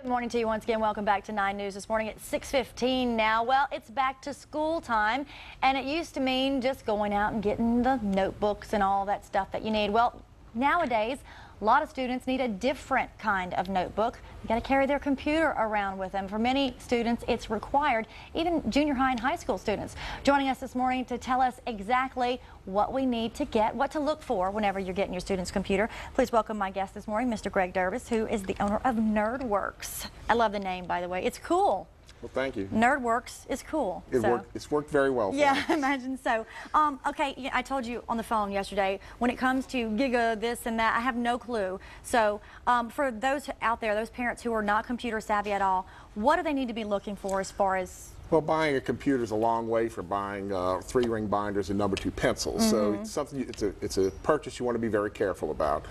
Good morning to you once again. Welcome back to 9 News this morning at 6:15 now. Well, it's back to school time, and it used to mean just going out and getting the notebooks and all that stuff that you need. Well, nowadays, a lot of students need a different kind of notebook. They got to carry their computer around with them. For many students, it's required, even junior high and high school students. Joining us this morning to tell us exactly what we need to get, what to look for whenever you're getting your student's computer. Please welcome my guest this morning, Mr. Greg Dervis, who is the owner of NerdWorks. I love the name, by the way. It's cool. Well, thank you. NerdWorks is cool. It's worked very well for yeah, me. I imagine so. Okay, I told you on the phone yesterday, when it comes to Giga this and that, I have no clue. So for those out there, those parents who are not computer savvy at all, what do they need to be looking for as far as... Well, buying a computer is a long way from buying 3-ring binders and number 2 pencils. So it's something. It's a purchase you want to be very careful about.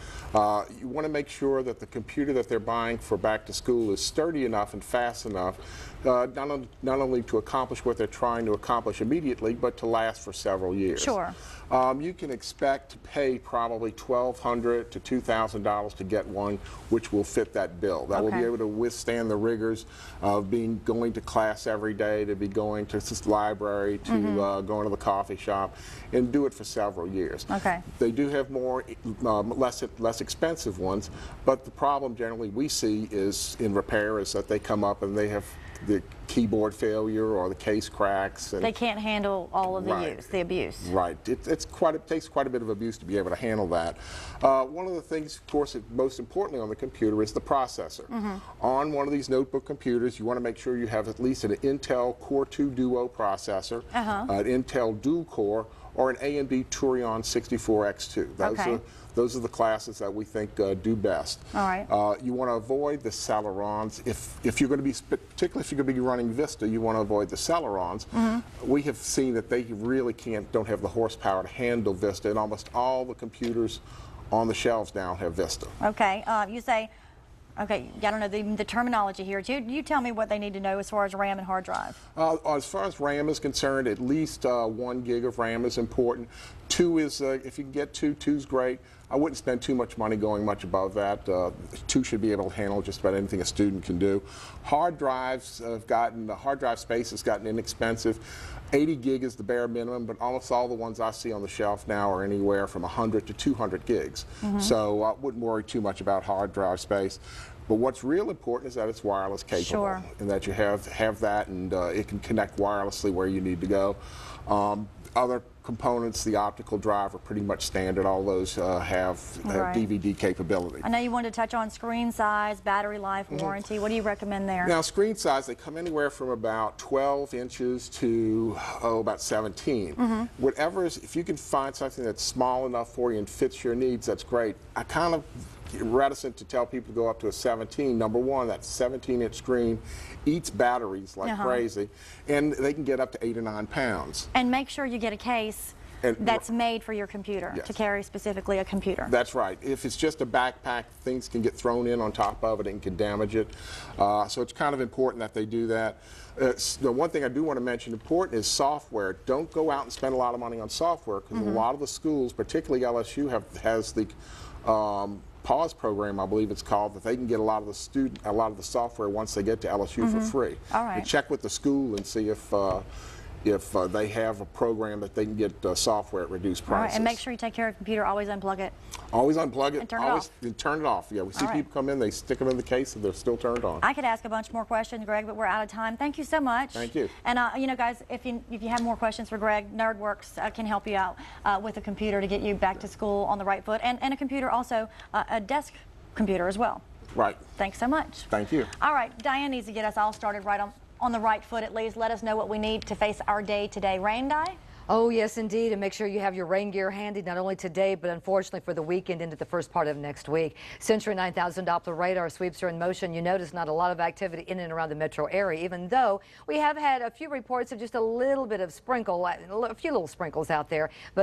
You want to make sure that the computer that they're buying for back to school is sturdy enough and fast enough, not only to accomplish what they're trying to accomplish immediately, but to last for several years. Sure. You can expect to pay probably $1,200 to $2,000 to get one, which will fit that bill. That will be able to withstand the rigors of going to class every day, to be going to the library, to going to the coffee shop, and do it for several years. Okay. They do have more, less expensive ones, but the problem generally we see is in repair is that they come up and they have the keyboard failure or the case cracks. And they can't handle all of the abuse. Right. It takes quite a bit of abuse to be able to handle that. One of the things, of course, most importantly on the computer is the processor. On one of these notebook computers, you want to make sure you have at least an Intel Core 2 Duo processor, an Intel Dual Core, or an AMD Turion 64X2. Those are the classes that we think do best. All right. You want to avoid the Celerons. If you're going to be, particularly if you're going to be running Vista, you want to avoid the Celerons. We have seen that they really don't have the horsepower to handle Vista, and almost all the computers on the shelves now have Vista. Okay. You say, okay, I don't know the terminology here. You tell me what they need to know as far as RAM and hard drive. As far as RAM is concerned, at least 1 gig of RAM is important. 2 is, if you can get 2, 2's great. I wouldn't spend too much money going much above that. 2 should be able to handle just about anything a student can do. Hard drives the hard drive space has gotten inexpensive. 80 gig is the bare minimum, but almost all the ones I see on the shelf now are anywhere from 100 to 200 gigs. So I wouldn't worry too much about hard drive space. But what's real important is that it's wireless capable, and that you have that, and it can connect wirelessly where you need to go. Other components, the optical drive, are pretty much standard. All those have DVD capability. I know you wanted to touch on screen size, battery life, warranty. What do you recommend there? Now, screen size, they come anywhere from about 12 inches to about 17. Whatever if you can find something that's small enough for you and fits your needs, that's great. I kind of reticent to tell people to go up to a 17. Number one, that 17-inch screen eats batteries like crazy, and they can get up to 8 or 9 pounds. And make sure you get a case that's made for your computer, to carry specifically a computer. That's right. If it's just a backpack, things can get thrown in on top of it and can damage it. So it's kind of important that they do that. The one thing I do want to mention important is software. Don't go out and spend a lot of money on software, because a lot of the schools, particularly LSU, has the PAWS program, I believe it's called, that they can get a lot of the software once they get to LSU for free. All right. And check with the school and see if they have a program that they can get software at reduced prices. All right, and make sure you take care of your computer. Always unplug it. Always unplug it. And turn it off. And turn it off. Yeah, we see people come in, they stick them in the case, and they're still turned on. I could ask a bunch more questions, Greg, but we're out of time. Thank you so much. Thank you. And you know, guys, if you have more questions for Greg, NerdWorks can help you out with a computer to get you back to school on the right foot, and a computer also, a desk computer as well. Right. Thanks so much. Thank you. All right, Diane needs to get us all started right on the right foot at least. Let us know what we need to face our day today. Rain, Di? Oh, yes, indeed. And make sure you have your rain gear handy, not only today, but unfortunately for the weekend into the first part of next week. Century 9000 Doppler radar sweeps are in motion. You notice not a lot of activity in and around the metro area, even though we have had a few reports of just a little bit of sprinkle, a few little sprinkles out there. But